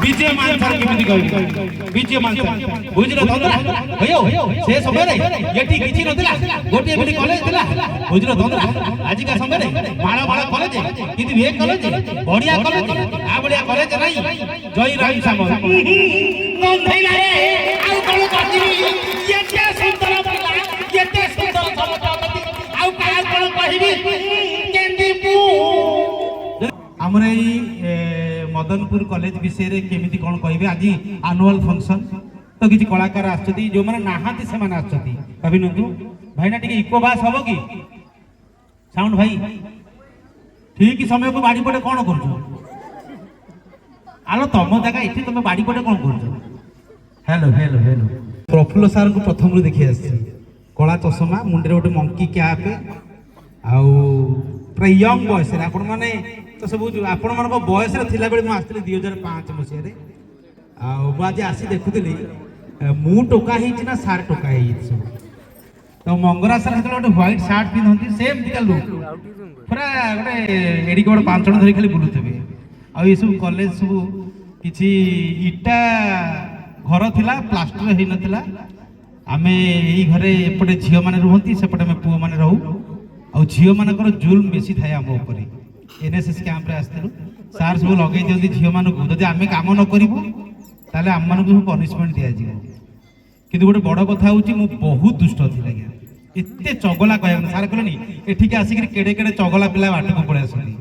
विजय मान सर केमिति कहबी विजय मान सर बुझिल तंद्रा भयो से समय रे एठी किछि नथिला गोटे बिली कॉलेज थिला बुझिल तंद्रा आज का समय रे माळा माळा कॉलेज किंतु ए कॉलेज बढ़िया कॉलेज आ बढ़िया कॉलेज नाही जय राम साम गंधैला रे आ कोन करदिबी एते सुंदर पिला एते सुंदर समतापति आ का कोन कहबी केंदीपू हमरे मदनपुर कॉलेज विषय रे केमिति कोन कहबे आज एनुअल फंक्शन तो किछि कलाकार आछथि जो माने नाहाती से माने आछथि कभी नंदु भाई ना टिके इको बास हबो की साउंड भाई ठीक समय को बाड़ी पटे कोन करछो आलो तम जगह इठी तमे बाड़ी पटे कोन करछो hello hello hello Prafulla sir को प्रथम रे देखि आछि कला चश्मा मुंडे गोटे मंकी कैप आउ प्राय यंग बॉयस रे आपण माने तो सब आपण मन बयस थिला बेले मु आस्थिली 2005 मसिया रे आ मु आज आसी देखुतली मु टोका हिच ना सार टोका हिच तो मंगरा सर हतले गोटे व्हाइट शर्ट पिनहंती सेम दिका लुक पूरा गोटे एडी गोड पांच जण धरि खाली बुलुथबे आ ये सब कॉलेज सब किछि इटा घर थिला प्लास्टर हेइ नथिला आमे एई घरे एपटे झियो माने रहंती सेपटे में पुओ माने रहू आ झियो मानकर जुल्म बेसी थाय हम ऊपर एनएसएस कैंप रे आस्थिलु सार सब लगे जल्दी झियो मानकु जदि आमे काम न करिवो ताले हम मानकु पनिशमेंट दिया जिवो किंतु गोटे बड़ कथा होची मु बहुत दुष्ट थिला गया एते चगला कहया सार कहलेनी एठी के आसी केडे केडे चगला पिला बाट को पळे आसली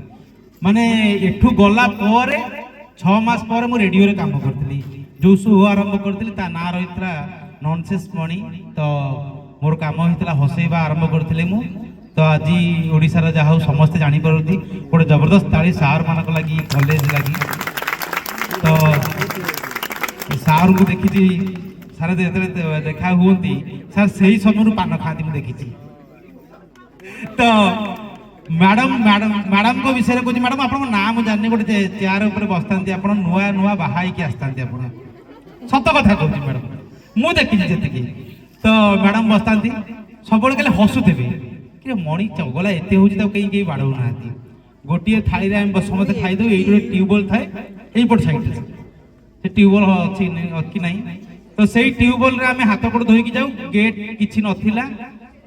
माने एठू गला पर 6 मास पर मु रेडियो रे काम करतली जो शो आरंभ करतली ता ना रहितला नॉनसेंस मणि तो मोर काम हितला हसेबा आरंभ करतले मु तो आज ओडिसा जहाँ समस्ते जानी पारती गोटे जबरदस्त ताली सार मानक लगी कॉलेज लगी तो सार को देखी सारे देखा हुई सार से ही समय पान खाती मुझे देखी तो मैडम मैडम मैडम को विषय कह मैडम आप नाम जानी गोटे चेयर उपर बसता आप नुआ नुआ बाहर आसता सत कथा कहूँ मैडम मुझे देखी जी तो मैडम बसता सब कहे हसुथे कि मणि चगला एते होची त कहीं कहीं बाड़ौ ना गोटे थाली रे हम समस्त खाई दो एई ट्यूबवेल थाए एई पट साइड से ट्यूबवेल अछि कि नहीं तो सेई ट्यूबवेल रे हमें हाथ गोड़ धोई की जाऊ गेट किछि नथिला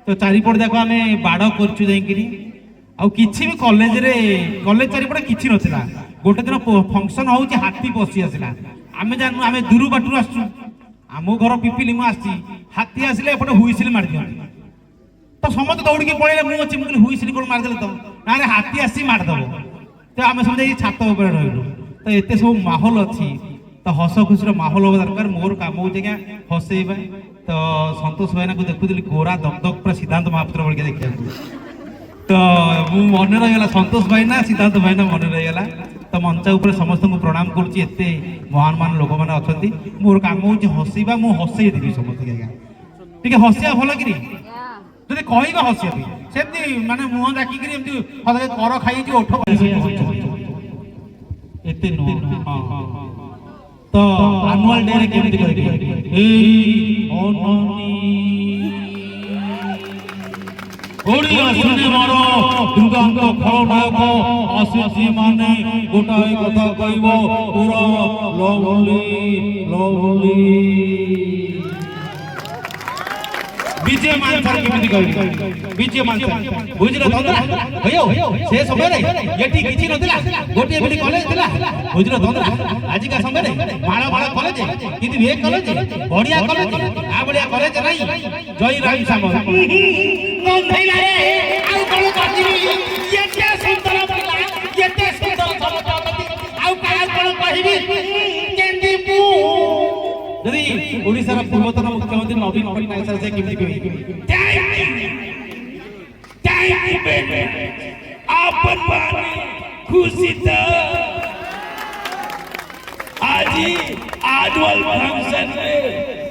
तो चारिपट जाको हमें बाड़ करछु जाई किनी आ किछि भी कॉलेज चारिपट किछि नथिला गोटे दिन फंक्शन होची हाथी बसी आसिला आमे जानू आमे दूर बाटू आसछु आमो घर पिपिली मु आसी हाथी आसिले एपटे हुइसिल मार दियो तो समस्त दौड़ के पड़े मुझे मुझे हुईसिल कौन मारदे तो ना हाथी आसी मारदेव तो आम सब छात उपर रही तो एत सब माहौल अच्छी तो हस खुशी माहौल हवा दरकार मोर काम हो हसैबा तो संतोष भाईना को देखुली गोरा दगदग पूरा सिद्धांत महापात्र बड़े देखा तो मन रहीगला संतोष भाईना सिद्धांत भाईना मन रहीगला तो मंच उपर समस्त प्रणाम करते महान महान लोक मैंने अच्छा मोर काम हो हसैबा मुझे हसई देवी समस्त टे हसिया भल कि जदि कहबा हसिया सेमती माने मुह डाकी कर खाई ओठ एते नो हां तो एनुअल डे रे केमति करबी एई अननी ओडिया सिनेमार दुर्गांत खलनायक आशिषी माने गोटाए कथा कहबो पूरा लवली विजय मान सर केमिति कहबी विजय मान सर बुझिल तंद्रा भयो से समय रे एठी किछि नथिला गोटे बिली कॉलेज थिला बुझिल तंद्रा आज का समय रे माळा माळा कॉलेज किंतु ए कॉलेज बढ़िया कॉलेज आ बढ़िया कॉलेज नाही जय राम साम गंधैला रे आ कोन करदिबी एते सुंदर पिला एते सुंदर समतापति आ का कोन कहबी केंदीपू यदि ओडिसा पूर्वतन मुख्यमंत्री नवीन पट्टनायक सर से केमति कहबी आपन पानी खुशी त आज एनुअल फंक्शन में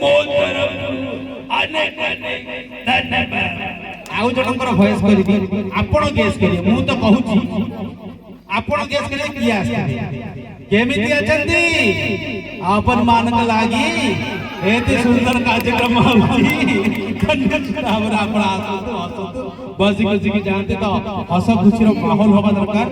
मोर तरफ अनेक धन्यवाद आउ जनकर वॉइस करबी आपण गेस करिए मु तो कहूची आपण गेस करिए किए आसे केमिति अछंती आपन मानक लागी एते सुंदर कार्यक्रम होची हमरा आपण बस जानते तो हस खुशी माहौल होगा दरकार।